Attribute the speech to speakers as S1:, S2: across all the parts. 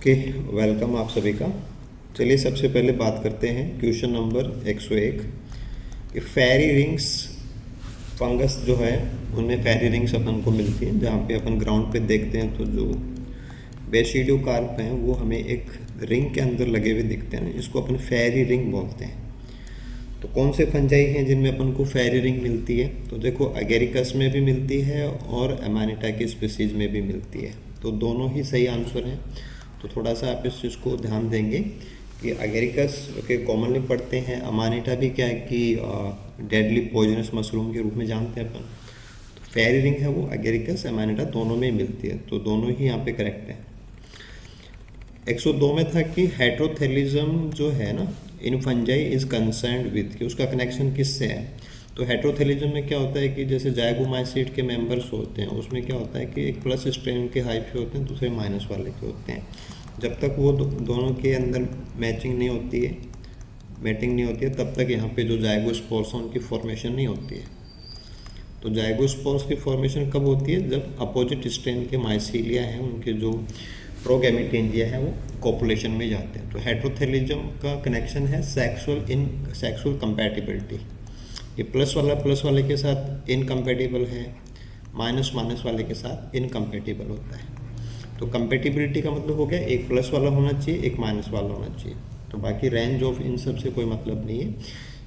S1: Okay, welcome आप सभी का। चलिए सबसे पहले बात करते हैं क्वेश्चन नंबर 101 कि फेरी रिंग्स फंगस जो है उनमें फेरी रिंग्स अपन को मिलती हैं। जहाँ पे अपन ग्राउंड पे देखते हैं तो जो बेसिडियोकार्प हैं वो हमें एक रिंग के अंदर लगे हुए दिखते हैं, इसको अपन फेरी रिंग बोलते हैं। तो कौन से फंजाई हैं जिनमें अपन को फेरी रिंग मिलती है? तो देखो, अगेरिकस में भी मिलती है और अमानिटा की स्पीसीज में भी मिलती है, तो दोनों ही सही आंसर हैं। तो थोड़ा सा आप इस चीज़ को ध्यान देंगे कि अगेरिकस के कॉमनली पढ़ते हैं, अमानिटा भी क्या है कि डेडली पॉइजनस मशरूम के रूप में जानते हैं अपन। तो फेरी रिंग है वो अगेरिकस अमानिटा दोनों में मिलती है, तो दोनों ही यहाँ पे करेक्ट है। 102 में था कि हेट्रोथेलिज्म जो है ना इन फंजाई इज कंसर्न्ड विद, कि उसका कनेक्शन किससे है। तो हेट्रोथेलिज्म में क्या होता है कि जैसे जायगोमाइसीट के मेंबर्स होते हैं उसमें क्या होता है कि एक प्लस स्ट्रेन के हाइफे होते हैं, दूसरे माइनस वाले के होते हैं। जब तक वो दोनों के अंदर मैचिंग नहीं होती है, मैटिंग नहीं होती है, तब तक यहाँ पे जो जाइगोस्पोर्स हैं उनकी फॉर्मेशन नहीं होती है। तो जाइगोस्पोर्स की फॉर्मेशन कब होती है? जब अपोजिट स्ट्रेन के माइसीलिया हैं उनके जो प्रोगैमेटेंजिया है वो कॉपुलेशन में जाते हैं। तो हेट्रोथेलिज्म का कनेक्शन है सेक्सुअल कंपैटिबिलिटी। ये प्लस वाले के साथ इनकम्पैटिबल है, माइनस वाले के साथ इनकम्पैटिबल होता है। तो कंपैटिबिलिटी का मतलब हो गया एक प्लस वाला होना चाहिए, एक माइनस वाला होना चाहिए। तो बाकी रेंज ऑफ इन सब से कोई मतलब नहीं है,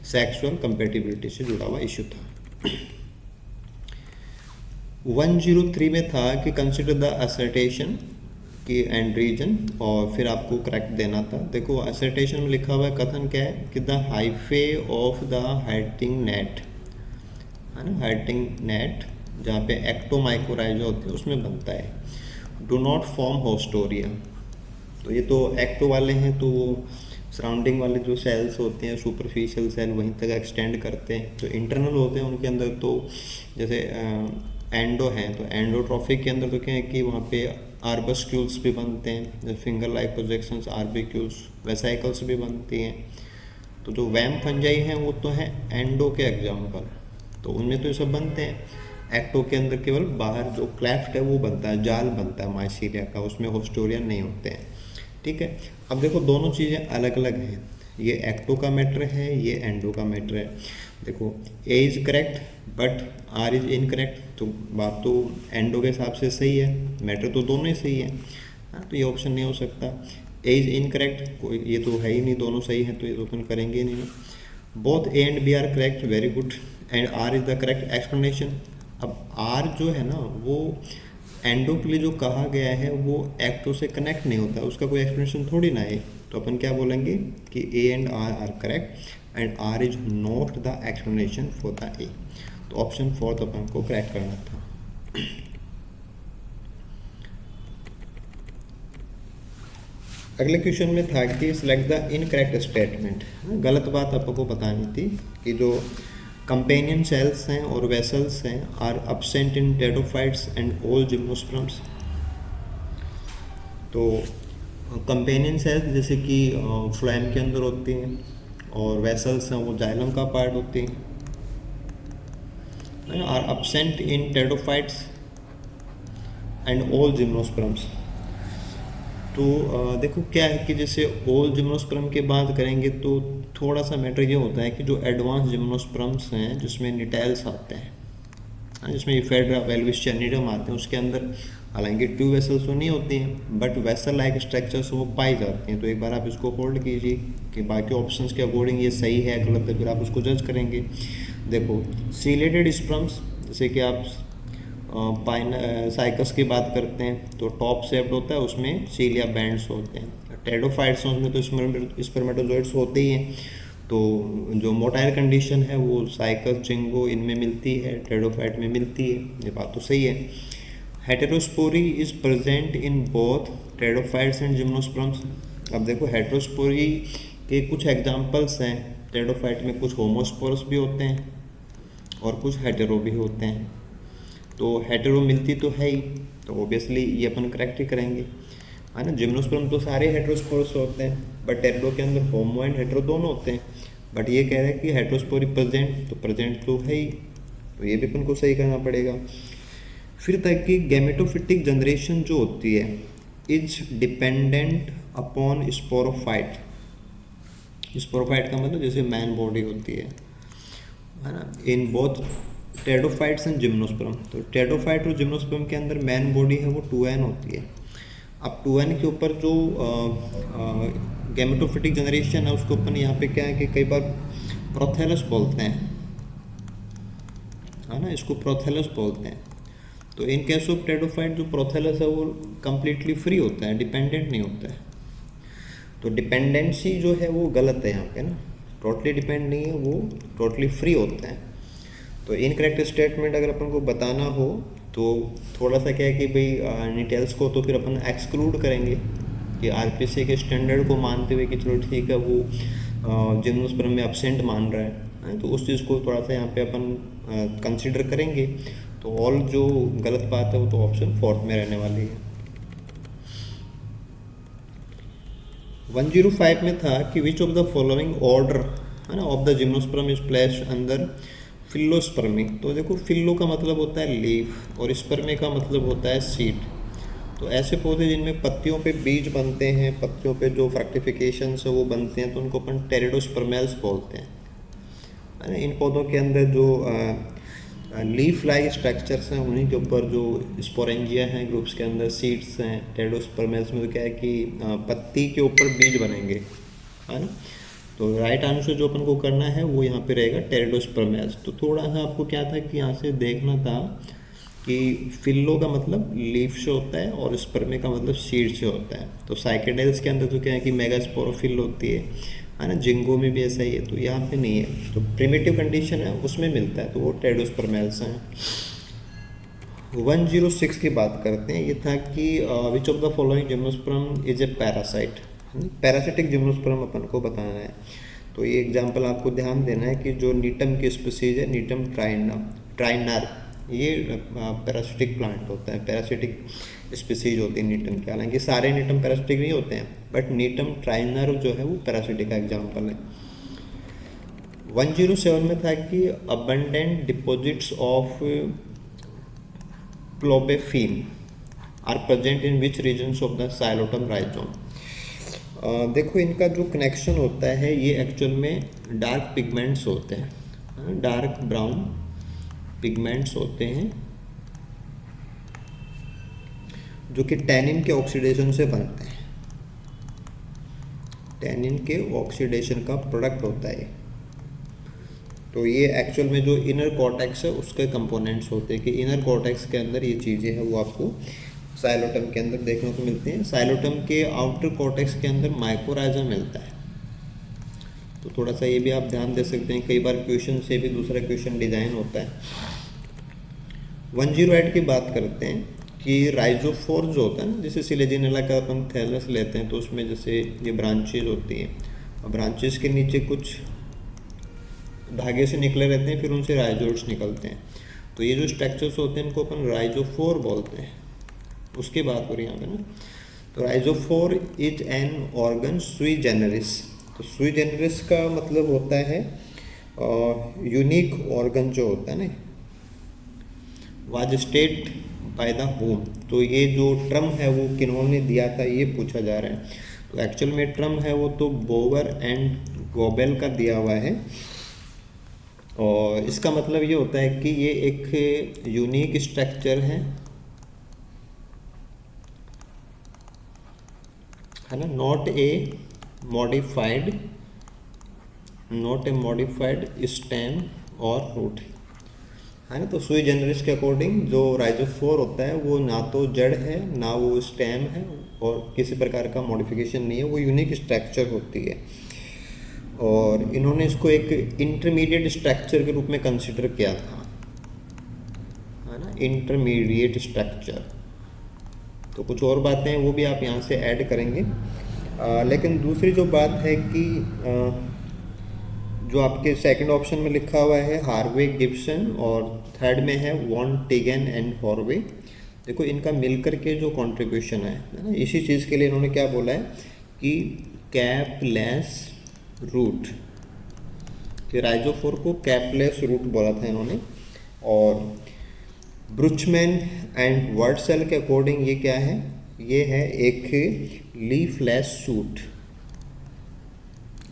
S1: सेक्सुअल कंपैटिबिलिटी से जुड़ा हुआ इश्यू था। 103 में था कि कंसिडर द असर्टेशन की एंड रीजन, और फिर आपको करेक्ट देना था। देखो असर्टेशन में लिखा हुआ है, कथन क्या है कि द हाइफे ऑफ द हाइटिंग नेट है ना, हाइटिंग नेट जहाँ पे एक्टोमाइकोराइजा होती है उसमें बनता है, डू नॉट फॉर्म होस्टोरिया। तो ये तो एक्टो वाले हैं, तो वो सराउंडिंग वाले जो सेल्स होते हैं सुपरफिशियल सेल वहीं तक एक्सटेंड करते हैं। तो इंटरनल होते हैं उनके अंदर, तो जैसे एंडो हैं, तो एंडोट्रॉफिक के अंदर तो क्या है कि वहाँ पे आर्बस्क्यूल्स भी बनते हैं, फिंगर लाइक प्रोजेक्शंस, आर्बिक्यूल्स, वेसाइकल्स भी बनती हैं। तो जो वैम फंजाई हैं वो तो हैं एंडो के एग्जाम्पल, तो उनमें तो ये सब बनते हैं। एक्टो के अंदर केवल बाहर जो क्लेफ्ट है वो बनता है, जाल बनता है माइसीलिया का, उसमें होस्टोरिया नहीं होते हैं। ठीक है, अब देखो दोनों चीज़ें अलग अलग हैं, ये एक्टो का मैटर है, ये एंडो का मैटर है। देखो A is correct but R is incorrect, तो बात तो एंडो के हिसाब से सही है, मैटर तो दोनों ही सही है। हाँ, तो ये ऑप्शन नहीं हो सकता। ए इज़ इनकरेक्ट, कोई ये तो है ही नहीं, दोनों सही हैं तो ये तो अपन करेंगे ही नहीं। Both A and B are correct, very good, and R is the correct explanation. अब आर जो है ना वो एंडो के लिए जो कहा गया है वो एक्टो से कनेक्ट नहीं होता, उसका कोई एक्सप्लेनेशन थोड़ी ना है। तो अपन क्या बोलेंगे कि A and R are correct and R is not the explanation for the A. तो ऑप्शन 4 अपन को करेक्ट करना था। अगले क्वेश्चन में था कि सिलेक्ट द इनकरेक्ट स्टेटमेंट। गलत बात आपको बतानी थी कि जो कंपेनियन सेल्स हैं और वेसल्स हैं are absent in pteridophytes and all gymnosperms. तो कंपेनियन सेल्स जैसे कि फ्लोएम के अंदर होती हैं, और वेसल्स हैं वो जाइलम का पार्ट होती हैं, are absent in pteridophytes and all gymnosperms. तो देखो क्या है कि जैसे ओल जिम्नोस्पर्म की बात करेंगे तो थोड़ा सा मैटर ये होता है कि जो एडवांस जिम्नोस्पर्म्स हैं जिसमें निटेल्स आते हैं, जिसमें इफेड्रा वेल्विस चैनिडम आते हैं, उसके अंदर हालांकि 2 वेसल्स तो नहीं होती हैं बट वेसल लाइक स्ट्रक्चर्स वो पाई जाती हैं। तो एक बार आप इसको होल्ड कीजिए कि बाकी ऑप्शंस के अकॉर्डिंग ये सही है गलत है, फिर आप उसको जज करेंगे। देखो सीलेटेड स्पर्म्स, जैसे कि आप साइकस की बात करते हैं तो टॉप शेप्ड होता है, उसमें सीलिया बैंड्स होते हैं। टेरोफाइट्स उसमें तो स्पर्मेटोजोइड्स होते ही हैं। तो जो मोटाइल कंडीशन है वो साइकस जिंगो इनमें मिलती है, टेरोफाइट में मिलती है, ये बात तो सही है। Heterospory is present in both pteridophytes and gymnosperms. अब देखो हेटेरोस्पोरी के कुछ एग्जांपल्स हैं, टेरोफाइट में कुछ होमोस्पोरस भी होते हैं और कुछ हेटेरो भी होते हैं। तो हेटेरो मिलती तो है ही, तो ऑब्वियसली ये अपन करेक्ट ही करेंगे, है ना। जिम्नोस्पर्म तो सारे हेटेरोस्पोरस होते हैं बट टेट्रो के अंदर होमो एंड हेटेरो दोनों होते हैं, बट ये कह रहे हैं कि हेटेरोस्पोरी प्रेजेंट, तो प्रेजेंट तो है ही, तो ये भी अपन को सही करना पड़ेगा। फिर तक कि गैमेटोफिटिक जनरेशन जो होती है is dependent upon sporophyte. Sporophyte का मतलब जैसे मैन बॉडी होती है ना, इन बोथ टेडोफाइट्स एंड जिम्नोस्पर्म। तो टेडोफाइट और जिम्नोस्पर्म के अंदर मैन बॉडी है वो 2n होती है। अब 2n के ऊपर जो गैमेटोफिटिक जनरेशन है उसको अपन यहाँ पे क्या है कि कई बार प्रोथेलस बोलते हैं, है ना, इसको प्रोथेलस बोलते हैं। तो इन केस ऑफ टेडोफाइट जो प्रोथेलस है वो कम्प्लीटली फ्री होता है, डिपेंडेंट नहीं होता है। तो डिपेंडेंसी जो है वो गलत है यहाँ पे ना, टोटली डिपेंड नहीं है, वो टोटली फ्री होता है। तो इनकरेक्ट स्टेटमेंट अगर अपन को बताना हो तो थोड़ा सा क्या है कि भाई डिटेल्स को तो फिर अपन एक्सक्लूड करेंगे कि आरपीसी के स्टैंडर्ड को मानते हुए कि चलो ठीक है वो जिम्नोस्पर्म में एब्सेंट मान रहा है, तो उस चीज़ को थोड़ा सा यहाँ पे अपन कंसिडर करेंगे। तो ऑल जो गलत बात है वो तो ऑप्शन 4 में रहने वाली है। 105 में था कि which of the following order, है ना, of the gymnosperm is placed under phyllospermae. तो देखो फिल्लो का मतलब होता है लीफ और स्पर्मी का मतलब होता है सीड। तो ऐसे पौधे जिनमें पत्तियों पे बीज बनते हैं, पत्तियों पे जो फ्रक्टिफिकेशन है वो बनते हैं, तो उनको अपन टेरिडोस्पर्मेल्स बोलते हैं, है ना। इन पौधों के अंदर जो लीफ लाइक स्ट्रक्चर्स हैं उन्हीं के ऊपर जो स्पोरेंजिया हैं ग्रुप्स के अंदर सीड्स हैं। टेरिडोस्पर्मेल्स में तो क्या है कि पत्ती के ऊपर बीज बनेंगे, है ना। तो राइट आंसर जो अपन को करना है वो यहाँ पे रहेगा टेरिडोस्पर्मेल्स। तो थोड़ा सा आपको क्या था कि यहाँ से देखना था कि फिल्लो का मतलब लीफ से होता है और स्पर्मे का मतलब सीड से होता है। तो साइकेडेल्स के अंदर तो क्या है कि मेगास्पोरोफिल होती है ना, जिंगो में भी ऐसा ही है, तो यहाँ पे नहीं है। तो प्रिमिटिव कंडीशन है उसमें मिलता है, तो वो टेरिडोस्पर्मेल्स हैं। 106 की बात करते हैं। ये था कि which of the following gymnosperm is a parasite. Parasitic gymnosperm अपन को बताना है। तो ये एग्जांपल आपको ध्यान देना है कि जो नीटम की स्पीसीज है, नीटम ट्राइनर, ये पैरासिटिक प्लांट होता है, पैरासिटिक स्पीसीज होती है नीटम की। हालांकि सारे नीटम पैरासिटिक नहीं होते हैं, बट नीटम ट्राइनर जो है वो पैरासिटिक का एग्जाम्पल है। 107 में था कि abundant deposits of phlobaphene are present in which regions of the psilotum rhizome. देखो इनका जो कनेक्शन होता है ये एक्चुअल में डार्क पिगमेंट्स होते हैं, डार्क ब्राउन पिगमेंट्स होते हैं जो कि टैनिन के ऑक्सीडेशन से बनते हैं। टैनिन के ऑक्सीडेशन का प्रोडक्ट होता है। तो ये एक्चुअल में जो इनर कॉर्टेक्स है उसके कंपोनेंट्स होते हैं कि इनर कॉर्टेक्स के अंदर ये चीज़ें हैं वो आपको साइलोटम के अंदर देखने को मिलती हैं। साइलोटम के आउटर कॉर्टेक्स के अंदर माइकोराइजा मिलता है। तो थोड़ा सा ये भी आप ध्यान दे सकते हैं, कई बार क्वेश्चन से भी दूसरा क्वेश्चन डिजाइन होता है। 108 की बात करते हैं कि राइजोफोर जो होता है ना, जैसे सिलेजिनेला का अपन थैलस लेते हैं तो उसमें जैसे ये ब्रांचेज होती हैं और ब्रांचेस के नीचे कुछ धागे से निकले रहते हैं, फिर उनसे राइजोइड्स निकलते हैं। तो ये जो स्ट्रक्चर्स होते हैं इनको अपन राइजोफोर बोलते हैं। उसकी बात हो रही है यहाँ पे ना। तो राइजोफोर इज एन ऑर्गन सुई जेनरिस। तो सुई जेनरिस का मतलब होता है यूनिक ऑर्गन जो होता है ना, was state by the home. तो ये जो ट्रम है वो किन्होंने दिया था ये पूछा जा रहा है। तो एक्चुअल में ट्रम है वो तो बोवर एंड गोबेल का दिया हुआ है और इसका मतलब ये होता है कि ये एक यूनिक स्ट्रक्चर है ना, नॉट ए मॉडिफाइड स्टेम और रूट, है ना। तो सुई जेनरिस के अकॉर्डिंग जो राइजोफोर होता है वो ना तो जड़ है ना वो स्टेम है और किसी प्रकार का मॉडिफिकेशन नहीं है, वो यूनिक स्ट्रक्चर होती है। और इन्होंने इसको एक इंटरमीडिएट स्ट्रक्चर के रूप में कंसिडर किया था, है ना, इंटरमीडिएट स्ट्रक्चर। तो कुछ और बातें हैं वो भी आप यहाँ से ऐड करेंगे। लेकिन दूसरी जो बात है कि जो आपके सेकंड ऑप्शन में लिखा हुआ है हार्वे गिब्सन और थर्ड में है वॉन टिगन एंड हॉर्वे। देखो इनका मिलकर के जो कंट्रीब्यूशन है ना, इसी चीज़ के लिए इन्होंने क्या बोला है कि कैपलेस रूट, कि राइजोफोर को कैपलेस रूट बोला था इन्होंने। और ब्रुचमैन एंड वर्डसेल के अकॉर्डिंग ये क्या है, ये है एक लीफलेस सूट,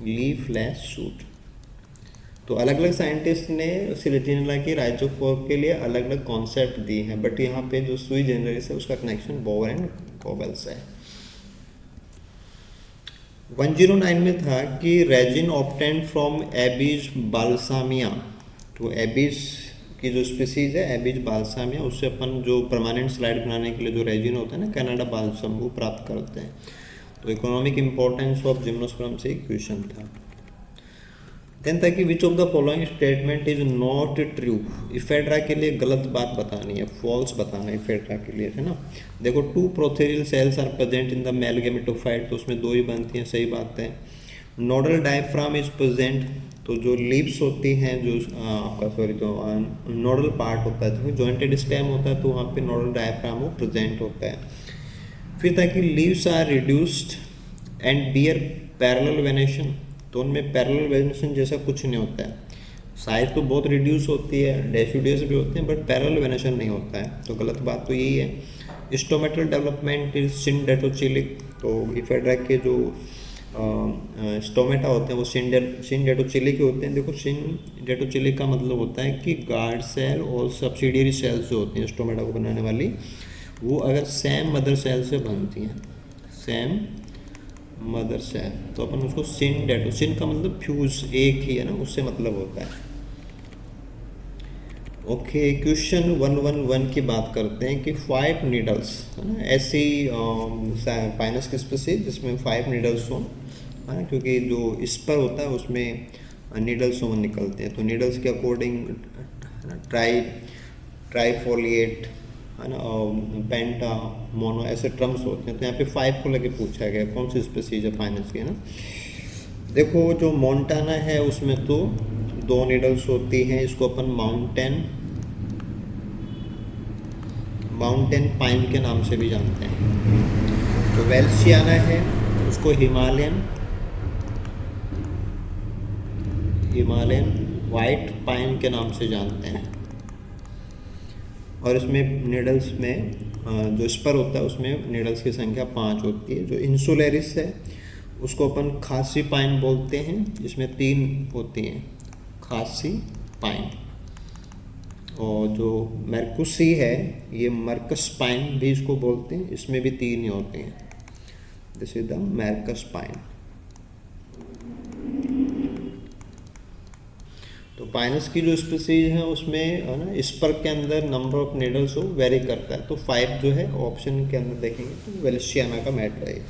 S1: लीफलेस सूट। तो अलग अलग साइंटिस्ट ने सिलिजिनिला की राइजोफोर के लिए अलग अलग कॉन्सेप्ट दिए हैं, बट यहाँ पे जो सुई जनरलिस है उसका कनेक्शन बोवर एंड कोबल से है। 109 में था कि रेजिन ऑब्टेन्ड फ्रॉम एबिज बाल्सामिया। तो एबिज की जो स्पीसीज है एबिज बाल्सामिया, उससे अपन जो परमानेंट स्लाइड बनाने के लिए जो रेजिन होता है ना, कनाडा बाल्सम, वो प्राप्त करते हैं। तो इकोनॉमिक इंपॉर्टेंस ऑफ जिम्नोस्पर्म से एक क्वेश्चन था। देन था कि which of the following statement is not true. Ephedra के लिए गलत बात बतानी है, फॉल्स बताना है इफेड्रा के लिए, है ना। देखो 2 prothallial cells are present in the male gametophyte, तो उसमें 2 ही बनती हैं, सही बात है। नोडल डायफ्राम इज प्रेजेंट, तो जो लीव्स होती हैं, जो आपका सॉरी जो नोडल पार्ट होता है, जो जॉइंटेड स्टेम होता है, तो वहाँ पे नोडल डायफ्राम वो प्रेजेंट होता है। फिर था कि leaves are reduced and bear parallel venation, तो उनमें पैरेलल वेनेशन जैसा कुछ नहीं होता है। साइज तो बहुत रिड्यूस होती है, डेसिडियस भी होते हैं, बट पैरेलल वेनेशन नहीं होता है, तो गलत बात तो यही है। स्टोमेटल डेवलपमेंट इज सिंडेटोचिलिक, तो इफेड्रा के जो स्टोमेटा होते हैं वो सिंडेटोचिलिक के होते हैं। देखो सिंडेटोचिलिक का मतलब होता है कि गार्ड सेल और सब्सिडियरी सेल्स जो होती हैं स्टोमेटा को बनाने वाली, वो अगर सेम मदर सेल से बनती हैं, सेम मदर सेल, तो अपन उसको सिंडेटो, सिन का मतलब फ्यूज, एक ही है ना, उससे मतलब होता है। ओके, क्वेश्चन 111 की बात करते हैं कि 5 नीडल्स, है ना, ऐसी पाइनस की स्पीसीज जिसमें 5 नीडल्स हों, है ना, क्योंकि जो स्पर होता है उसमें नीडल्स हों निकलते हैं। तो नीडल्स के अकॉर्डिंग ट्राईफोलिएट, है ना, पेंटा, मोनो, ऐसे टर्म्स होते हैं। तो यहाँ पे 5 को लेके पूछा गया कौन सी स्पीसीज है पाइनस की, है ना। देखो जो मोंटाना है उसमें तो 2 नीडल्स होती हैं, इसको अपन माउंटेन पाइन के नाम से भी जानते हैं। जो वेल्सियाना है उसको हिमालयन वाइट पाइन के नाम से जानते हैं। और इसमें नीडल्स में जो स्पर होता है उसमें नीडल्स की संख्या 5 होती है। जो इंसुलेरिस है उसको अपन खासी पाइन बोलते हैं, इसमें 3 होती हैं, खासी पाइन। और जो मर्कुसी है ये मर्कस पाइन भी इसको बोलते हैं, इसमें भी 3 ही होते हैं। This is the Merkus pine. तो पाइनस की जो स्पीसीज है उसमें, है ना, स्पर के अंदर नंबर ऑफ नीडल्स वो वेरी करता है। तो 5 जो है ऑप्शन के अंदर देखेंगे तो वेल्सियाना का मैटर है।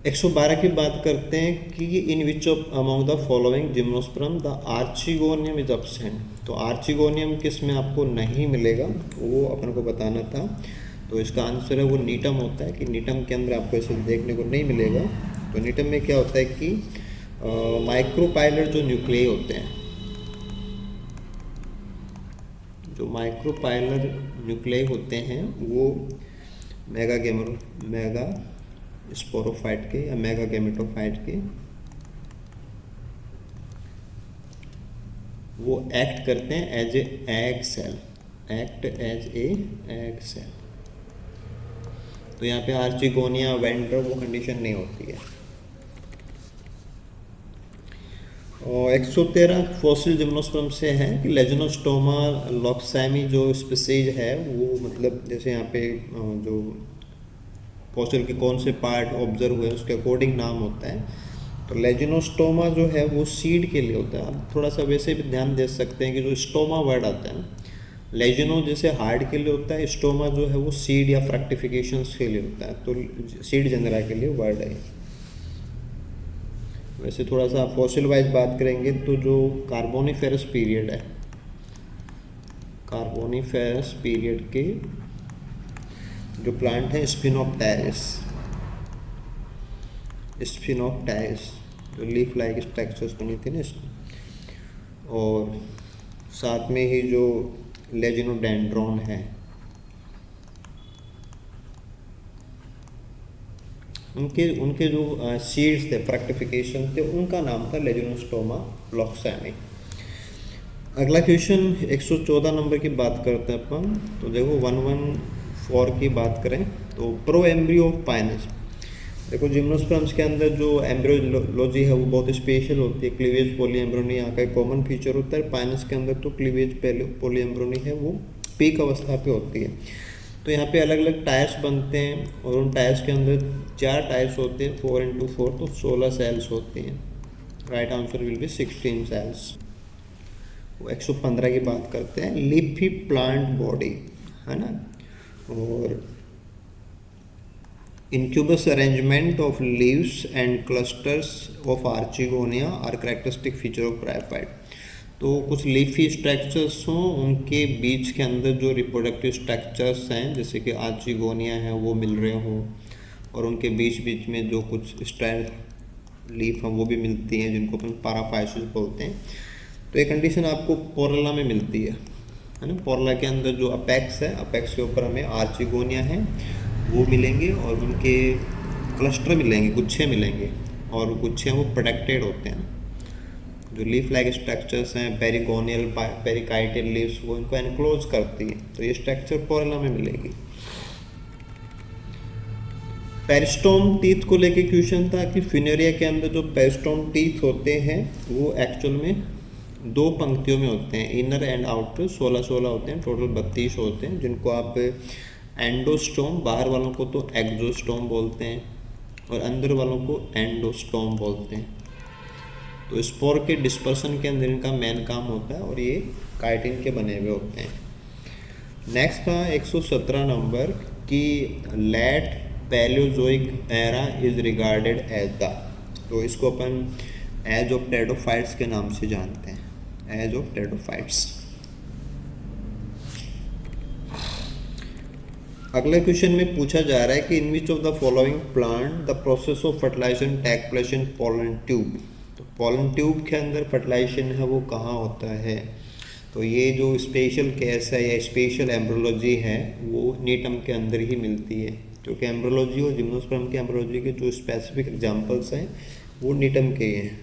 S1: 112 की बात करते हैं कि in which of among the following gymnosperm the archegonium is absent. तो आर्चिगोनियम किस में आपको नहीं मिलेगा वो अपन को बताना था। तो इसका आंसर है वो नीटम होता है, कि नीटम के अंदर आपको ऐसे देखने को नहीं मिलेगा। तो नीटम में क्या होता है कि माइक्रोपाइलर जो न्यूक्लियस होते हैं, जो माइक्रोपाइलर न्यूक्लियस होते हैं वो मेगा स्पोरोफाइट के या मेगा गेमेटोफाइट के वो एक्ट करते हैं as a egg cell, egg cell. तो यहाँ पे आर्चिगोनिया वेंडर वो कंडीशन नहीं होती है। और 113 फॉसिल जिम्नोस्पर्म से है कि लेजनोस्टोमा लॉक्सैमी जो स्पीसीज है वो, मतलब जैसे यहाँ पे जो फॉसिल के कौन से पार्ट ऑब्जर्व हुए उसके अकॉर्डिंग नाम होता है। तो लेजिनोस्टोमा जो है वो सीड के लिए होता है। आप थोड़ा सा वैसे भी ध्यान दे सकते हैं कि जो स्टोमा वर्ड आता है ना, लेजिनो जैसे हार्ड के लिए होता है, स्टोमा जो है वो सीड या फ्रैक्टिफिकेशन के लिए होता है। तो सीड जनरा के लिए वर्ड है। वैसे थोड़ा सा फॉसिल वाइज बात करेंगे तो जो कार्बोनिफेरस पीरियड है, कार्बोनिफेरस पीरियड के जो प्लांट हैं स्पिनोप्टेरिस जो लीफ लाइक स्ट्रक्चर्स बनी थी ना इसमें, और साथ में ही जो लेजिनोडेंड्रॉन है उनके जो सीड्स थे, फ्रैक्टिफिकेशन थे, उनका नाम था लेजिनोस्टोमा लॉक्सैमी। अगला क्वेश्चन 114 नंबर की बात करते हैं अपन। तो देखो 4 की बात करें तो प्रो एम्ब्रियो ऑफ पाइनस। देखो जिम्नोस्पर्म्स के अंदर जो एम्ब्रियोलॉजी है वो बहुत स्पेशल होती है। क्लीवेज पॉलीएम्ब्रियोनी यहाँ का एक कॉमन फीचर होता है। पाइनस के अंदर तो क्लीवेज पॉलीएम्ब्रियोनी है वो पीक अवस्था पे होती है। तो यहाँ पे अलग अलग टायर्स बनते हैं और उन टायर्स के अंदर 4 टायर्स होते हैं, 4x4, तो 16 सेल्स होती हैं। Right answer will be 16 cells. 115 की बात करते हैं, लीफी प्लांट बॉडी है ना। और incubus arrangement of leaves and clusters of archegonia are characteristic feature of bryophyte। तो कुछ लीफी स्ट्रक्चर्स हों, उनके बीच के अंदर जो रिप्रोडक्टिव स्ट्रक्चर्स हैं जैसे कि आर्चिगोनिया है वो मिल रहे हों, और उनके बीच बीच में जो कुछ स्ट्रैंड लीफ हैं वो भी मिलती हैं जिनको अपन पैराफाइसिस बोलते हैं। तो ये कंडीशन आपको पोरला में मिलती है ना। पोरला के अंदर जो अपेक्स है, अपेक्स के ऊपर हमें आर्चिगोनिया है वो मिलेंगे और उनके क्लस्टर मिलेंगे, गुच्छे मिलेंगे, और गुच्छे वो प्रोटेक्टेड होते हैं। जो लीफ लाइक स्ट्रक्चर्स हैं पेरिगोनियल पेरिकाइटल लीव्स वो इनको एनक्लोज करती है। तो ये स्ट्रक्चर पोरला में मिलेगी। पेरिस्टोम टीथ को लेके क्वेश्चन था कि फिनेरिया के अंदर जो पेरिस्टोम टीथ होते हैं वो एक्चुअल में 2 पंक्तियों में होते हैं, इनर एंड आउटर। 16 होते हैं, टोटल 32 होते हैं, जिनको आप एंडोस्टोम, बाहर वालों को तो एक्सोस्टोम बोलते हैं और अंदर वालों को एंडोस्टोम बोलते हैं। तो स्पोर के डिस्पर्सन के अंदर इनका मेन काम होता है और ये काइटिन के बने हुए होते हैं। नेक्स्ट था 117 नंबर कि late Palaeozoic era is regarded as the, तो इसको अपन एज ऑफ टेरिडोफाइट्स के नाम से जानते हैं, एज ऑफ टेरिडोफाइट्स। अगला क्वेश्चन में पूछा जा रहा है कि in which of the following plant the process of fertilisation take place in pollen tube. तो पोलन ट्यूब के अंदर फर्टिलाइजेशन है वो कहाँ होता है। तो ये जो स्पेशल केस है या स्पेशल एम्ब्रियोलॉजी है वो नीटम के अंदर ही मिलती है, क्योंकि एम्ब्रियोलॉजी और जिम्नोस्पर्म के एम्ब्रियोलॉजी के जो स्पेसिफिक एग्जाम्पल्स हैं वो नीटम के हैं।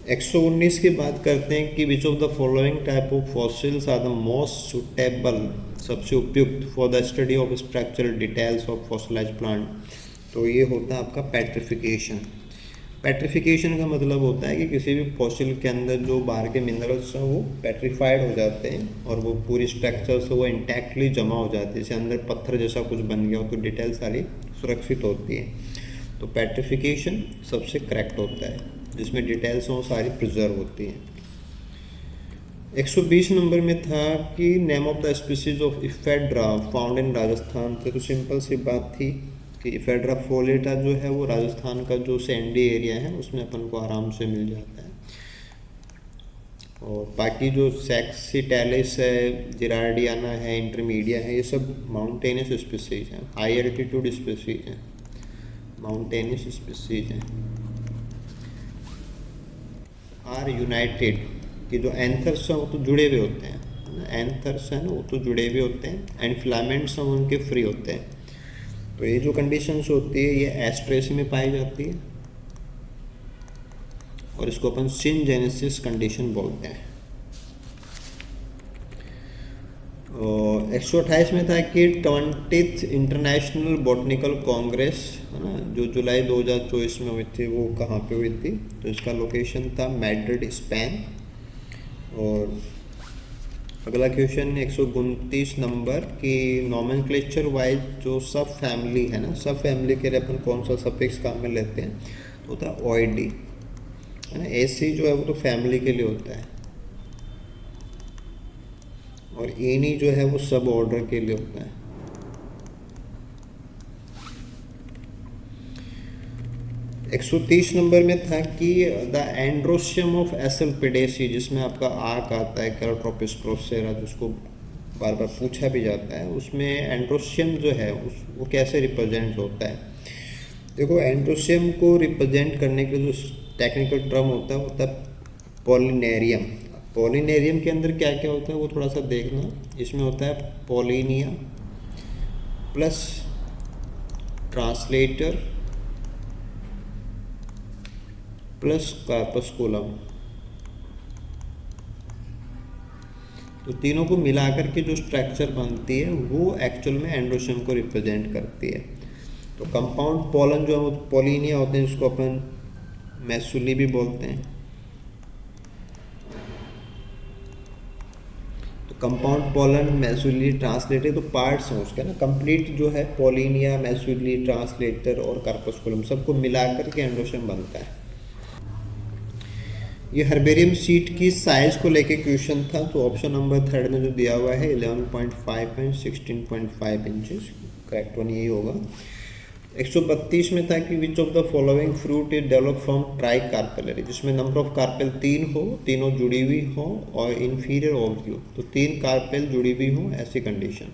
S1: 119 की बात करते हैं कि which of the following type of fossils are the most suitable, सबसे उपयुक्त for the study of structural details of fossilize plant. तो ये होता है आपका पेट्रिफिकेशन। पेट्रिफिकेशन का मतलब होता है कि किसी भी फॉसिल के अंदर जो बाहर के मिनरल्स हैं वो पेट्रीफाइड हो जाते हैं और वो पूरी स्ट्रक्चर से वो इंटैक्टली जमा हो जाती है, जैसे अंदर पत्थर जैसा कुछ बन गया हो तो डिटेल सारी सुरक्षित होती है। तो पेट्रिफिकेशन सबसे करेक्ट होता है, जिसमें डिटेल्स वो सारी प्रिजर्व होती हैं। 120 नंबर में था कि name of the species of ephedra found in Rajasthan. तो सिंपल सी बात थी कि इफेड्रा फोलेटा जो है वो राजस्थान का जो सैंडी एरिया है उसमें अपन को आराम से मिल जाता है। और बाकी जो सेक्सीटेलिस है, जिरार्डियाना है, इंटरमीडिया है, ये सब माउंटेनियस स्पीसीज हैं, हाई एल्टीट्यूड स्पीसीज हैं, माउंटेनियस स्पीसीज हैं। आर यूनाइटेड कि जो एंथर्स हैं वो तो जुड़े हुए होते हैं, एंथर्स हैं ना वो तो जुड़े हुए होते हैं, एंड फिलामेंट्स हैं उनके फ्री होते हैं। तो ये जो कंडीशंस होती है ये एस्ट्रेसी में पाई जाती है और इसको अपन सिनजेनेसिस कंडीशन बोलते हैं। 128 में था कि 20th इंटरनेशनल बॉटनिकल कांग्रेस है ना, जो जुलाई 2024 में हुई थी, वो कहाँ पे हुई थी। तो इसका लोकेशन था मैड्रिड, स्पेन। और अगला क्वेश्चन 129 नंबर कि नॉमेनक्लेचर वाइज जो सब फैमिली है ना, सब फैमिली के लिए अपन कौन सा सफिक्स काम में लेते हैं, तो होता है ओईडी है ना। एसी जो है वो तो फैमिली के लिए होता है और एनी जो है वो सब ऑर्डर के लिए होता है। 130 नंबर में था कि द एंड्रोशियम ऑफ एसल्पिडेसी, जिसमें आपका आर्क आता है कैरोट्रोपिस प्रोसेरा, जिसको बार बार पूछा भी जाता है, उसमें एंड्रोशियम जो है वो कैसे रिप्रेजेंट होता है। देखो एंड्रोशियम को रिप्रेजेंट करने के जो टेक्निकल टर्म होता है पॉलिनेरियम। पॉलिनेरियम के अंदर क्या क्या होता है वो थोड़ा सा देखना। इसमें होता है पॉलिनिया प्लस ट्रांसलेटर प्लस कार्पस्कुलम। तो तीनों को मिलाकर के जो स्ट्रक्चर बनती है वो एक्चुअल में एंडोसोम को रिप्रेजेंट करती है। तो कंपाउंड पोलन जो पोलिनिया होते हैं जिसको अपन मैसुली भी बोलते हैं। तो कंपाउंड पोलन मैसुली ट्रांसलेटर तो पार्ट्स हैं उसके ना, कंप्लीट जो है पोलिनिया मैसुली ट्रांसलेटर और कार्पस्कुलम सबको मिलाकर के एंडोसोम बनता है। ये हर्बेरियम शीट की साइज को लेके क्वेश्चन था, तो ऑप्शन नंबर 3 में जो दिया हुआ है 11.5 एंड 16.5 इंचेस, करेक्ट वन यही होगा। 132 में था कि which of the following fruit is develop from try carpellary, जिसमें नंबर ऑफ कार्पेल 3 हो, तीनों जुड़ी हुई हो और इन्फीरियर ओवरी हो, तो 3 कार्पेल जुड़ी हुई हो ऐसी कंडीशन।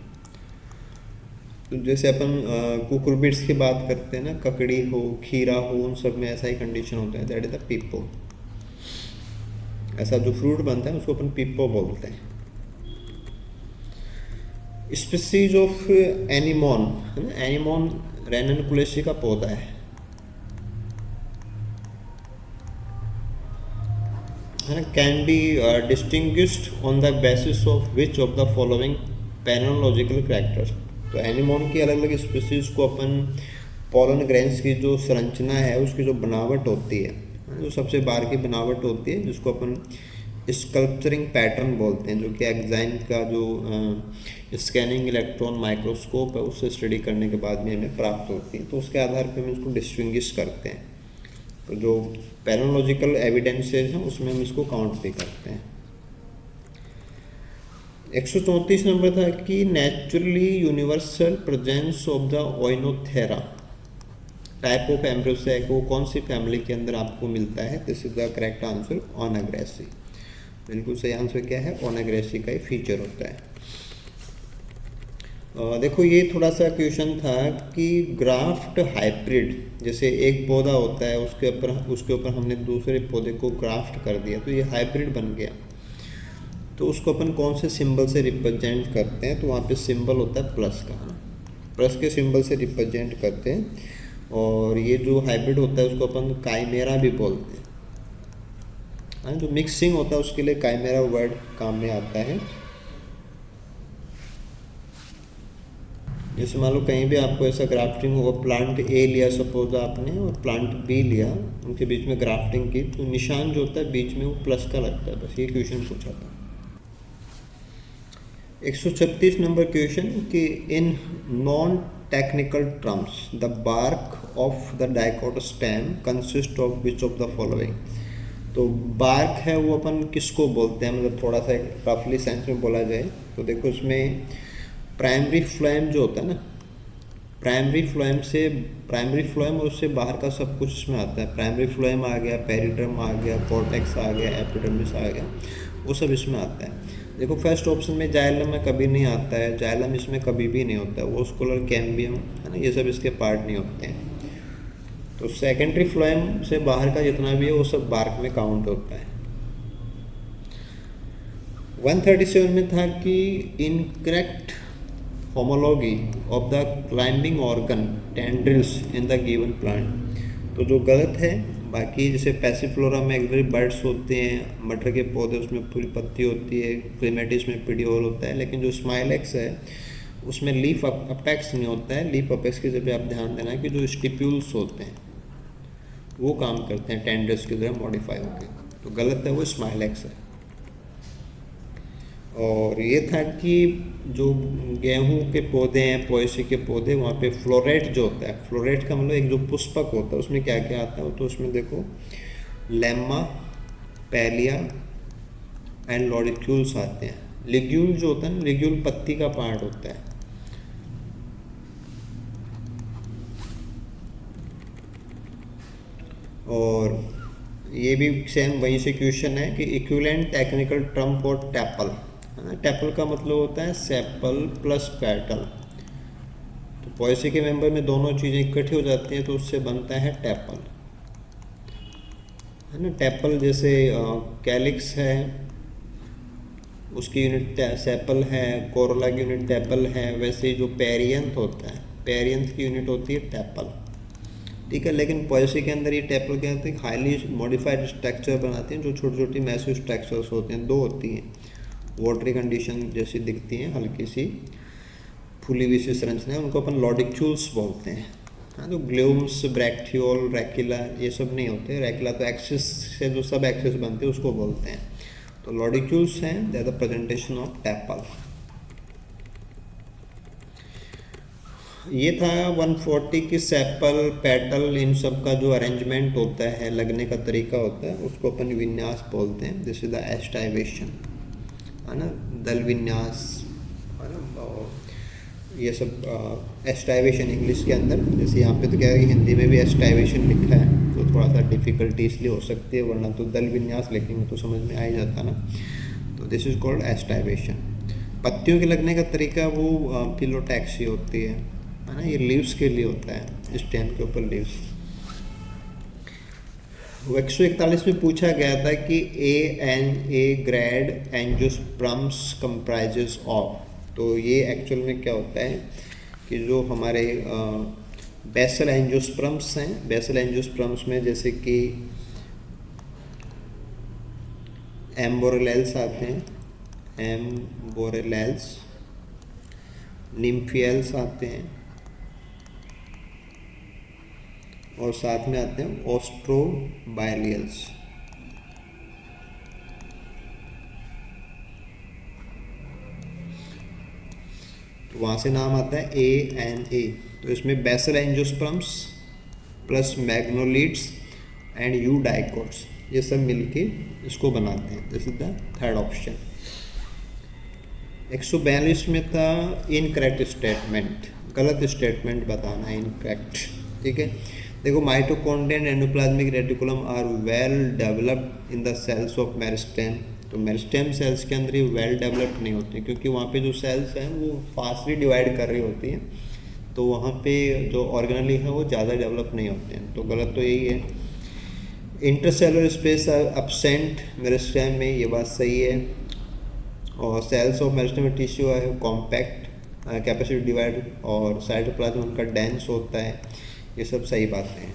S1: तो जैसे अपन कुकुरबिट्स की बात करते हैं ना, ककड़ी हो, खीरा हो, उन सब में ऐसा ही कंडीशन होता है, दैट इज द पीपो। ऐसा जो फ्रूट बनता है उसको अपन पीपो बोलते हैं। स्पीसीज ऑफ एनिमोन है ना, एनिमोन रेननकुलेसी का पौधा है ना, can be distinguished on the basis of which of the following palynological characters. तो एनिमोन की अलग अलग स्पीसीज को अपन पोलन ग्रेन्स की जो संरचना है, उसकी जो बनावट होती है, जो सबसे बाहर की बनावट होती है, जिसको अपन स्कल्पचरिंग पैटर्न बोलते हैं, जो कि एक्साइन का जो स्कैनिंग इलेक्ट्रॉन माइक्रोस्कोप है उससे स्टडी करने के बाद में हमें प्राप्त होती है। तो उसके आधार पर हम इसको डिस्टिंग्विश करते हैं। तो जो पैनोलॉजिकल एविडेंसेज हैं उसमें हम इसको काउंट भी करते हैं। 134 नंबर था कि naturally universal presence of the oenothera type of embryo sac वो कौन सी फैमिली के अंदर आपको मिलता है। This is the correct answer onagraceae. बिल्कुल सही आंसर क्या है, ओनाग्रेसी का ही फीचर होता है। देखो ये थोड़ा सा क्वेश्चन था कि ग्राफ्ट हाइब्रिड, जैसे एक पौधा होता है उसके ऊपर हमने दूसरे पौधे को ग्राफ्ट कर दिया तो ये हाइब्रिड बन गया, तो उसको अपन कौन से सिंबल से रिप्रेजेंट करते हैं। तो वहाँ पे सिंबल होता है प्लस का, प्लस के सिंबल से रिप्रेजेंट करते हैं। और ये जो हाइब्रिड होता है उसको अपन काइमेरा भी बोलते हैं। जो मिक्सिंग होता है उसके लिए काइमेरा वर्ड काम में आता है। जैसे मान लो कहीं भी आपको ऐसा ग्राफ्टिंग होगा, प्लांट ए लिया सपोज आपने और प्लांट बी लिया, उनके बीच में ग्राफ्टिंग की, तो निशान जो होता है बीच में वो प्लस का लगता है। बस ये क्वेश्चन पूछा था। 136 नंबर क्वेश्चन कि in non technical terms the bark of the dicot stem consist of which of the following. तो बार्क है वो अपन किसको बोलते हैं, मतलब थोड़ा सा रफली सेंस में बोला जाए तो देखो इसमें प्राइमरी फ्लोएम जो होता है ना, प्राइमरी फ्लोएम और उससे बाहर का सब कुछ इसमें आता है। प्राइमरी फ्लोएम आ गया, पेरिड्रम आ गया, कॉर्टेक्स आ गया, एपिडर्मिस आ गया, वो सब इसमें आता है। देखो फर्स्ट ऑप्शन में जाइलम में कभी नहीं आता है, जाइलम इसमें कभी भी नहीं होता है, वोस्कुलर कैम्बियम है ना, ये सब इसके पार्ट नहीं होते हैं। तो सेकेंडरी फ्लोएम से बाहर का जितना भी है वो सब बार्क में काउंट होता है। 137 में था कि incorrect homology of the climbing organ tendrils in the given plant. तो जो गलत है, बाकी जैसे पैसिफ्लोरा में एक्सरी बर्ड्स होते हैं, मटर के पौधे उसमें पूरी पत्ती होती है, क्लेमेटिस में पीडियोल होता है, लेकिन जो स्माइलेक्स है उसमें लीफ अपेक्स नहीं होता है। लीफ अपेक्स की जगह आप ध्यान देना कि जो स्टिप्यूल्स होते हैं वो काम करते हैं टेंड्रिल्स की तरह मॉडिफाई होकर, तो गलत है वो स्माइलेक्स है। और ये था कि जो गेहूं के पौधे हैं, पोएसी के पौधे, वहाँ पे फ्लोरेट जो होता है, फ्लोरेट का मतलब एक जो पुष्पक होता है उसमें क्या क्या आता है, तो उसमें देखो लेम्मा, पैलिया एंड लॉरिक्यूल्स आते हैं। लिग्यूल जो होता है ना, लिग्यूल पत्ती का पार्ट होता है। और ये भी सेम वहीं से क्वेश्चन है कि equivalent technical term for tepal. Tepal का मतलब होता है सेपल प्लस पेटल। तो पोएसी के मेंबर में दोनों चीज़ें इकट्ठी हो जाती हैं तो उससे बनता है टैपल, है ना। टैपल जैसे कैलिक्स है उसकी यूनिट सेपल है, कोरोला की यूनिट टैपल है, वैसे ही जो पेरियंथ होता है, पेरियंथ की यूनिट होती है टैपल, ठीक है। लेकिन पोएसी के अंदर ये टैपल क्या होती है, हाईली मॉडिफाइड स्ट्रक्चर बनाते हैं, जो छोटी छोटी मैसिव स्ट्रक्चर्स होते हैं, दो होती हैं, वाटरी कंडीशन जैसी दिखती हैं, हल्की सी फूली हुई सी संरचना है, उनको अपन लॉडिक्यूल्स बोलते हैं। हाँ, तो ग्लूम्स, ब्रैक्टियोल, रैकिला ये सब नहीं होते। रैकिला तो एक्सिस से जो सब एक्सिस बनते हैं उसको बोलते हैं। तो लॉडिक्यूल्स हैं, they are the presentation of tepal. ये था 140 की सेपल, पेटल, इन सब का जो अरेंजमेंट होता है, लगने का तरीका होता है, उसको अपन विन्यास बोलते हैं। दिस इज द एस्टाइवेशन, है ना, दल विन्यास, है ना, ये सब एस्टाइवेशन इंग्लिश के अंदर। जैसे यहाँ पे तो क्या है, हिंदी में भी एस्टाइवेशन लिखा है, तो थोड़ा सा डिफिकल्टी इसलिए हो सकती है, वरना तो दल विन्यास लिखेंगे तो समझ में आ ही जाता ना। तो दिस इज कॉल्ड एस्टाइवेशन। पत्तियों के लगने का तरीका वो फिलोटैक्सी होती है ना, ये लीव्स के लिए होता है, स्टेम के ऊपर लीव्स। 141 में पूछा गया था कि A grade angiosperms comprises of. तो ये एक्चुअल में क्या होता है कि जो हमारे बेसल एंजियोस्पर्म्स हैं, बेसल एंजियोस्पर्म्स में जैसे कि एम्बोरेलेल्स आते हैं, एम्बोरेलेल्स, निम्फियल्स आते हैं, और साथ में आते हैं ओस्ट्रोबाइलियल्स। तो वहाँ से नाम आता है ए। तो इसमें basal angiosperms plus magnoliids and eudicots, ये सब मिलके इसको बनाते हैं। This is the third option. 142 में था इनकरेक्ट स्टेटमेंट, गलत स्टेटमेंट बताना, इनकरेक्ट। ठीक है, देखो, mitochondria and endoplasmic reticulum are well developed in the cells of meristem. तो मेरिस्टेम सेल्स के अंदर ये वेल डेवलप्ड नहीं होती, क्योंकि वहाँ पे जो सेल्स हैं वो फास्टली डिवाइड कर रही होती हैं, तो वहाँ पे जो ऑर्गेनली है वो ज़्यादा डेवलप नहीं होते हैं। तो गलत तो यही है। इंटरसेलुलर स्पेस एब्सेंट मेरिस्टेम में, ये बात सही है। और सेल्स ऑफ मेरिस्टेम टिश्यू है कॉम्पैक्ट, कैपेसिटी डिवाइड, और साइटोप्लाज्म उनका डेंस होता है, ये सब सही बातें हैं।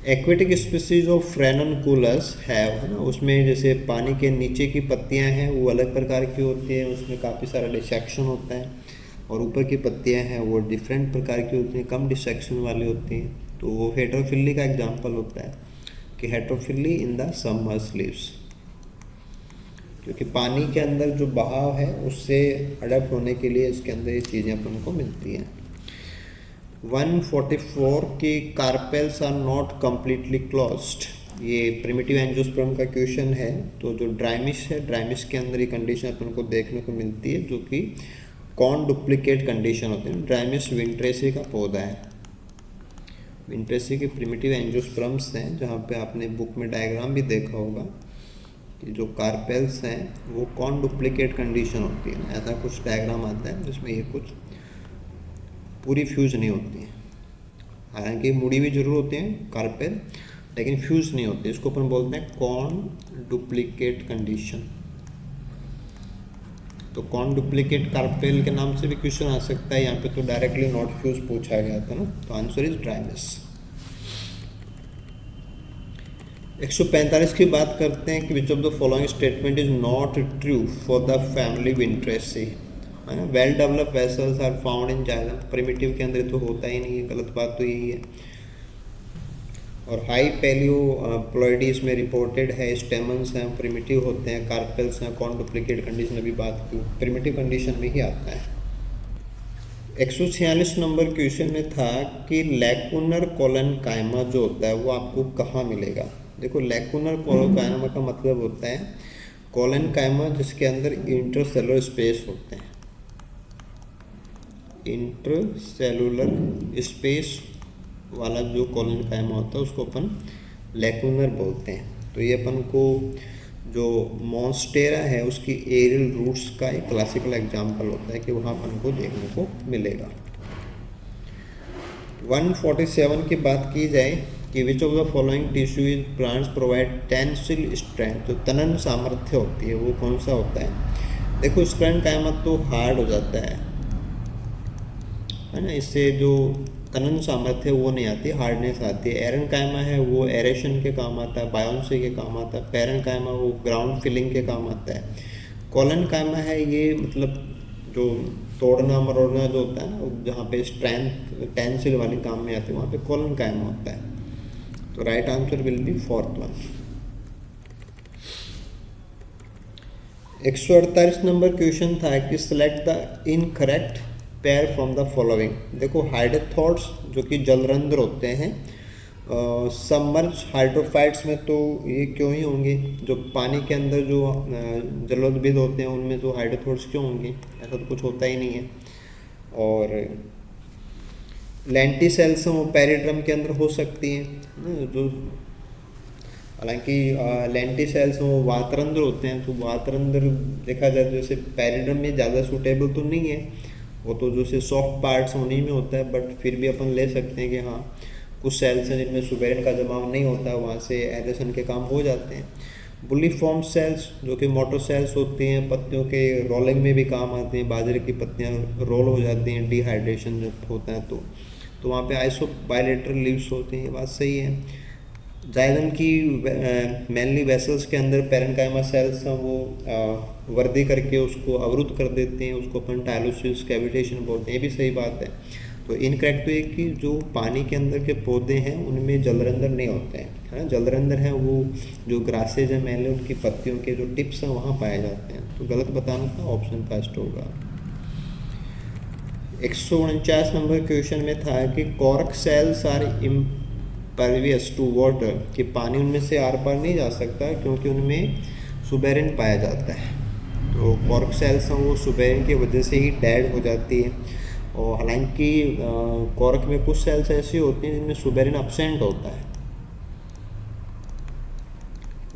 S1: एक्वेटिक स्पीसीज ऑफ फ्रेननकुलस है ना, उसमें जैसे पानी के नीचे की पत्तियां हैं वो अलग प्रकार की होती हैं, उसमें काफ़ी सारा डिसेक्शन होता है, और ऊपर की पत्तियां हैं वो डिफरेंट प्रकार की होती हैं, कम डिसेक्शन वाली होती हैं। तो वो हेटेरोफिली का एग्जाम्पल होता है कि हेटेरोफिली इन द सबमर्ज्ड लीव्स, क्योंकि पानी के अंदर जो बहाव है उससे अडेप्ट होने के लिए इसके अंदर ये चीज़ें अपन को मिलती हैं। 144 की carpels are not completely closed, ये प्रिमिटिव एंजियोस्पर्म का क्वेश्चन है। तो जो ड्राइमिस है, ड्राइमिस के अंदर ये कंडीशन अपन को देखने को मिलती है, जो कि कॉन डुप्लीकेट कंडीशन होती है। ड्राइमिस विंट्रेसी का पौधा है, विंट्रेसी के प्रिमिटिव एंजियोस्पर्म्स हैं, जहाँ पे आपने बुक में डायग्राम भी देखा होगा कि जो कार्पेल्स हैं वो कॉन डुप्लीकेट कंडीशन होती है, ऐसा कुछ डायग्राम आता है जिसमें ये कुछ पूरी फ्यूज नहीं होती है। हालांकि मुड़ी भी जरूर होती हैं कार्पेल, लेकिन फ्यूज नहीं होती। इसको अपन बोलते हैं कॉन डुप्लीकेट कंडीशन। तो कॉन डुप्लीकेट कार्पेल के नाम से भी क्वेश्चन आ सकता है, यहाँ पे तो डायरेक्टली नॉट फ्यूज पूछा गया था ना, तो आंसर इज ड्राइमिस। 145 की बात करते हैं कि which of the following statement is not true for the family winteraceae, है ना। Well develop vessels are found in xylem, primitive के अंदर तो होता ही नहीं है, गलत बात तो यही है। और हाई पैलियोप्लॉइडीज में रिपोर्टेड है, स्टेमन्स हैं प्रिमिटिव होते हैं, कार्पेल्स हैं कॉन डुप्लीकेट कंडीशन, अभी बात की, प्रिमिटिव कंडीशन में ही आता है। 146 नंबर क्वेश्चन में था कि लैकुनर कोलेनकाइमा जो होता है वो आपको कहाँ मिलेगा। देखो, लैकुनर कोलेनकाइमा का मतलब होता है कोलेनकाइमा जिसके अंदर इंटरसेलुलर स्पेस होते हैं, इंटरसेलुलर स्पेस वाला जो कोलेनकाइमा होता है उसको अपन लैकुनर बोलते हैं। तो ये अपन को जो मॉन्स्टेरा है उसकी एरियल रूट्स का एक क्लासिकल एग्जाम्पल होता है कि वहाँ अपन को देखने को मिलेगा। 147 की बात की जाए कि which of the following tissue is plants provide tensile strength, जो तनन सामर्थ्य होती है वो कौन सा होता है। देखो, स्क्लेरेनकाइमा तो हार्ड हो जाता है ना, इससे जो तनन सामर्थ्य वो नहीं आती, हार्डनेस आती है। एरनकाइमा है वो एरेशन के काम आता है, बायोन्सी के काम आता है। पेरेनकाइमा वो ग्राउंड फिलिंग के काम आता है। कोलनकाइमा है ये मतलब जो तोड़ना मरोड़ना जो होता है ना, जहाँ पे स्ट्रेंथ टेंसिल वाली काम में आती है, वहाँ पे कोलनकाइमा होता है। तो right answer will B fourth one. 148 number question था कि select the incorrect pair from the following. देखो हाइड्रोथॉट्स जो कि जलरंध्र होते हैं, सबमर्ज हाइड्रोफाइट्स में तो ये क्यों ही होंगे, जो पानी के अंदर जो जलोद्भिद होते हैं उनमें तो हाइड्रोथॉट्स क्यों होंगे, ऐसा तो कुछ होता ही नहीं है। और लेंटिसेल्स वो पेरिड्रम के अंदर हो सकती हैं जो, हालांकि लेंटिसेल्स वो वातरंध्र होते हैं, तो वातरंध्र देखा जाए तो जैसे पेरिड्रम में ज़्यादा सूटेबल तो नहीं है, वो तो जैसे सॉफ्ट पार्ट्स उन्हीं में होता है, बट फिर भी अपन ले सकते हैं कि हाँ कुछ सेल्स हैं जिनमें सुबेरिन का जमाव नहीं होता, वहाँ से एरेशन के काम हो जाते हैं। बुलिफॉर्म सेल्स जो कि मोटर सेल्स होती हैं, पत्तियों के रोलिंग में भी काम आती हैं, बाजरे की पत्तियाँ रोल हो जाती हैं डिहाइड्रेशन जब होता है तो वहाँ पे आइसो बायलेटरल लीव्स होती हैं, ये बात सही है। जाइलम की मेनली वेसल्स के अंदर पेरेनकाइमा सेल्स हैं वो वर्दी करके उसको अवरुद्ध कर देते हैं, उसको अपन टाइलोसिस कैविटेशन बोलते हैं, ये भी सही बात है। तो इनकरेक्ट तो ये कि जो पानी के अंदर के पौधे हैं उनमें जलरंध्र नहीं होते हैं, है ना। जलरंध्र हैं वो जो ग्रासेज हैं मेनली उनकी पत्तियों के जो टिप्स हैं वहाँ पाए जाते हैं, तो गलत बताना था, ऑप्शन फर्स्ट होगा। 149 नंबर क्वेश्चन में था कि cork cells are impervious to water, कि पानी उनमें से आर पार नहीं जा सकता क्योंकि उनमें सुबेरिन पाया जाता है। तो कॉर्क सेल्स हैं वो सुबेरिन की वजह से ही डेड हो जाती है। और हालांकि कॉर्क में कुछ सेल्स ऐसी होती हैं जिनमें सुबेरिन अब्सेंट होता है,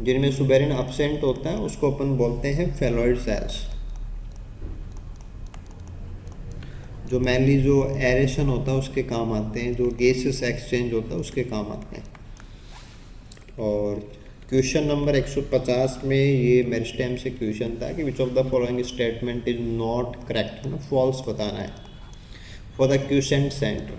S1: जिनमें सुबेरिन अब्सेंट होता है उसको अपन बोलते हैं फेलोइड सेल्स, जो मेनली जो एरेशन होता है उसके काम आते हैं, जो गैसेस एक्सचेंज होता है उसके काम आते हैं। और क्वेश्चन नंबर 150 में ये मेरिस्टेम से क्वेश्चन था कि which of the following statement is not correct, है ना, फॉल्स बताना है। फॉर द क्यूसेंट सेंटर,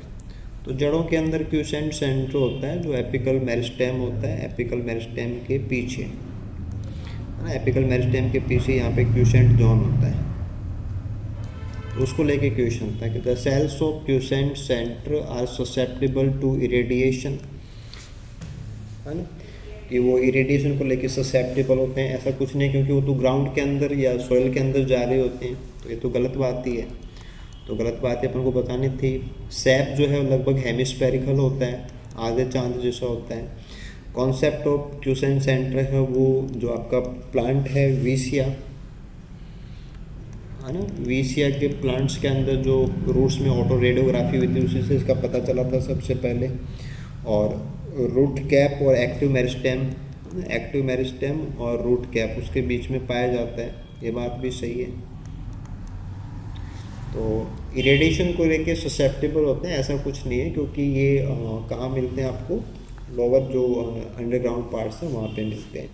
S1: तो जड़ों के अंदर क्यूसेंट सेंटर होता है जो एपिकल मेरिस्टेम होता है, एपिकल मेरिस्टेम के पीछे, है ना, एपिकल मेरिस्टेम के पीछे यहाँ पे क्यूसेंट जोन होता है, तो उसको लेके क्वेश्चन था कि the cells of quiescent centre are susceptible to irradiation, है ना, कि वो इरेडिएशन को लेके ससेप्टेबल होते हैं, ऐसा कुछ नहीं, क्योंकि वो तो ग्राउंड के अंदर या सॉइल के अंदर जा रहे होते हैं, तो ये तो गलत बात ही है। तो गलत बात अपन को बतानी थी। सैप जो है लगभग हेमिस्फेरिकल होता है, आधे चांद जैसा होता है। कॉन्सेप्ट ऑफ क्यूसेंट सेंटर है वो जो आपका प्लांट है वीसिया, है ना, वीसिया के प्लांट्स के अंदर जो रूट्स में ऑटो रेडियोग्राफी हुई थी उसी से इसका पता चला था सबसे पहले। और रूट कैप और एक्टिव मेरिस्टेम और रूट कैप उसके बीच में पाया जाता है, ये बात भी सही है। तो इरेडिएशन को लेके ससेप्टेबल होते हैं ऐसा कुछ नहीं है, क्योंकि ये कहाँ मिलते हैं आपको, लोअर जो अंडरग्राउंड पार्ट्स हैं वहाँ पे मिलते हैं।